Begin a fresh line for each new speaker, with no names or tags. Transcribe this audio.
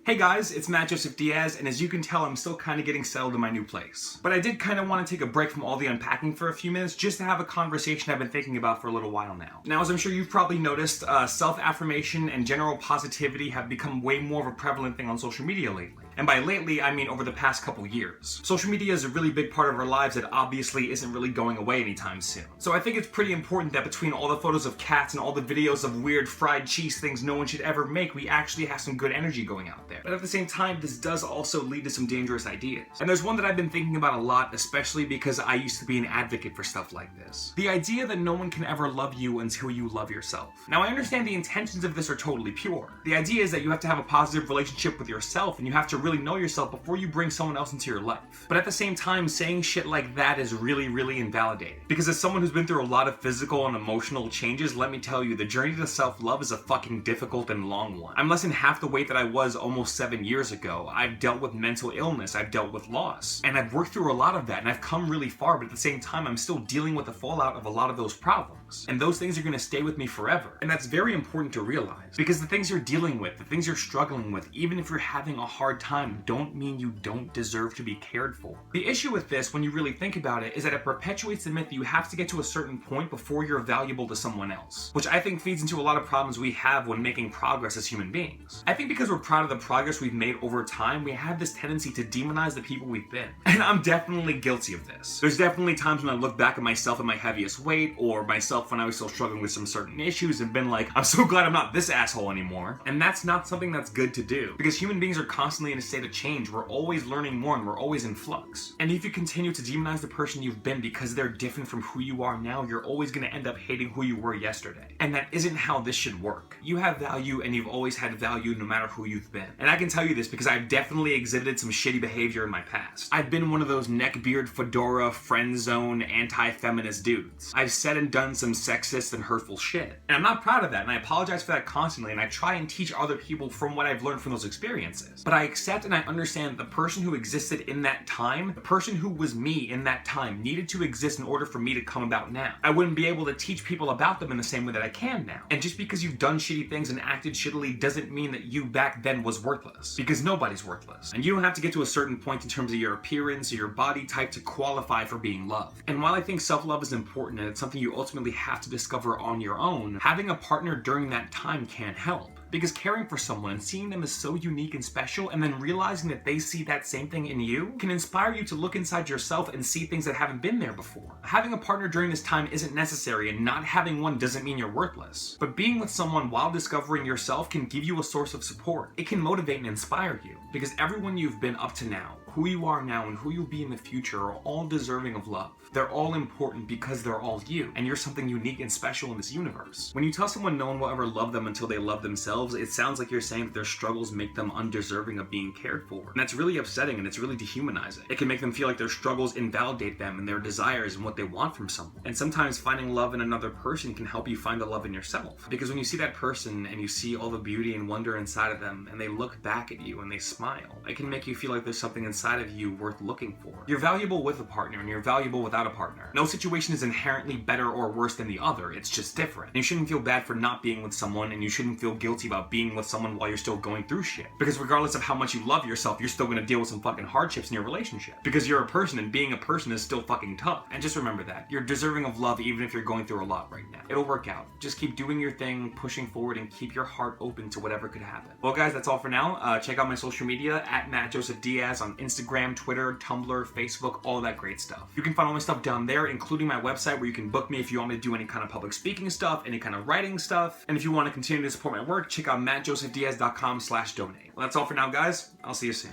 Hey guys, it's Matt Joseph Diaz, and as you can tell, I'm still kind of getting settled in my new place. But I did kind of want to take a break from all the unpacking for a few minutes just to have a conversation I've been thinking about for a little while now. Now, as I'm sure you've probably noticed, self-affirmation and general positivity have become way more of a prevalent thing on social media lately. And by lately, I mean over the past couple years. Social media is a really big part of our lives that obviously isn't really going away anytime soon. So I think it's pretty important that between all the photos of cats and all the videos of weird fried cheese things no one should ever make, we actually have some good energy going out there. But at the same time, this does also lead to some dangerous ideas. And there's one that I've been thinking about a lot, especially because I used to be an advocate for stuff like this. The idea that no one can ever love you until you love yourself. Now, I understand the intentions of this are totally pure. The idea is that you have to have a positive relationship with yourself and you have to really know yourself before you bring someone else into your life. But at the same time, saying shit like that is really invalidating. Because as someone who's been through a lot of physical and emotional changes, let me tell you, the journey to self-love is a fucking difficult and long one. I'm less than half the weight that I was almost 7 years ago. I've dealt with mental illness, I've dealt with loss, and I've worked through a lot of that, and I've come really far, but at the same time, I'm still dealing with the fallout of a lot of those problems. And those things are gonna stay with me forever. And that's very important to realize. Because the things you're dealing with, the things you're struggling with, even if you're having a hard time, don't mean you don't deserve to be cared for. The issue with this, when you really think about it, is that it perpetuates the myth that you have to get to a certain point before you're valuable to someone else. Which I think feeds into a lot of problems we have when making progress as human beings. I think because we're proud of the progress we've made over time, we have this tendency to demonize the people we've been. And I'm definitely guilty of this. There's definitely times when I look back at myself at my heaviest weight, or myself when I was still struggling with some certain issues and been like, I'm so glad I'm not this asshole anymore. And that's not something that's good to do. Because human beings are constantly in a state of change. We're always learning more and we're always in flux. And if you continue to demonize the person you've been because they're different from who you are now, you're always going to end up hating who you were yesterday. And that isn't how this should work. You have value and you've always had value no matter who you've been. And I can tell you this because I've definitely exhibited some shitty behavior in my past. I've been one of those neckbeard, fedora, friend zone, anti-feminist dudes. I've said and done some sexist and hurtful shit. And I'm not proud of that, and I apologize for that constantly, and I try and teach other people from what I've learned from those experiences. But I accept and I understand the person who existed in that time, the person who was me in that time, needed to exist in order for me to come about now. I wouldn't be able to teach people about them in the same way that I can now. And just because you've done shitty things and acted shittily doesn't mean that you back then was worthless. Because nobody's worthless. And you don't have to get to a certain point in terms of your appearance or your body type to qualify for being loved. And while I think self-love is important and it's something you ultimately have to discover on your own, having a partner during that time can help. Because caring for someone and seeing them as so unique and special, and then realizing that they see that same thing in you, can inspire you to look inside yourself and see things that haven't been there before. Having a partner during this time isn't necessary, and not having one doesn't mean you're worthless. But being with someone while discovering yourself can give you a source of support. It can motivate and inspire you. Because everyone you've been up to now, who you are now, and who you'll be in the future are all deserving of love. They're all important because they're all you, and you're something unique and special in this universe. When you tell someone no one will ever love them until they love themselves, it sounds like you're saying that their struggles make them undeserving of being cared for. And that's really upsetting and it's really dehumanizing. It can make them feel like their struggles invalidate them and their desires and what they want from someone. And sometimes finding love in another person can help you find the love in yourself. Because when you see that person and you see all the beauty and wonder inside of them and they look back at you and they smile, it can make you feel like there's something inside of you worth looking for. You're valuable with a partner and you're valuable without a partner. No situation is inherently better or worse than the other, it's just different. And you shouldn't feel bad for not being with someone, and you shouldn't feel guilty about being with someone while you're still going through shit. Because regardless of how much you love yourself, you're still gonna deal with some fucking hardships in your relationship. Because you're a person and being a person is still fucking tough. And just remember that. You're deserving of love even if you're going through a lot right now. It'll work out. Just keep doing your thing, pushing forward, and keep your heart open to whatever could happen. Well guys, that's all for now. Check out my social media at Matt Joseph Diaz on Instagram, Twitter, Tumblr, Facebook, all that great stuff. You can find all my stuff down there, including my website where you can book me if you want me to do any kind of public speaking stuff, any kind of writing stuff. And if you want to continue to support my work, check out mattjosephdiaz.com/donate. Well, that's all for now, guys. I'll see you soon.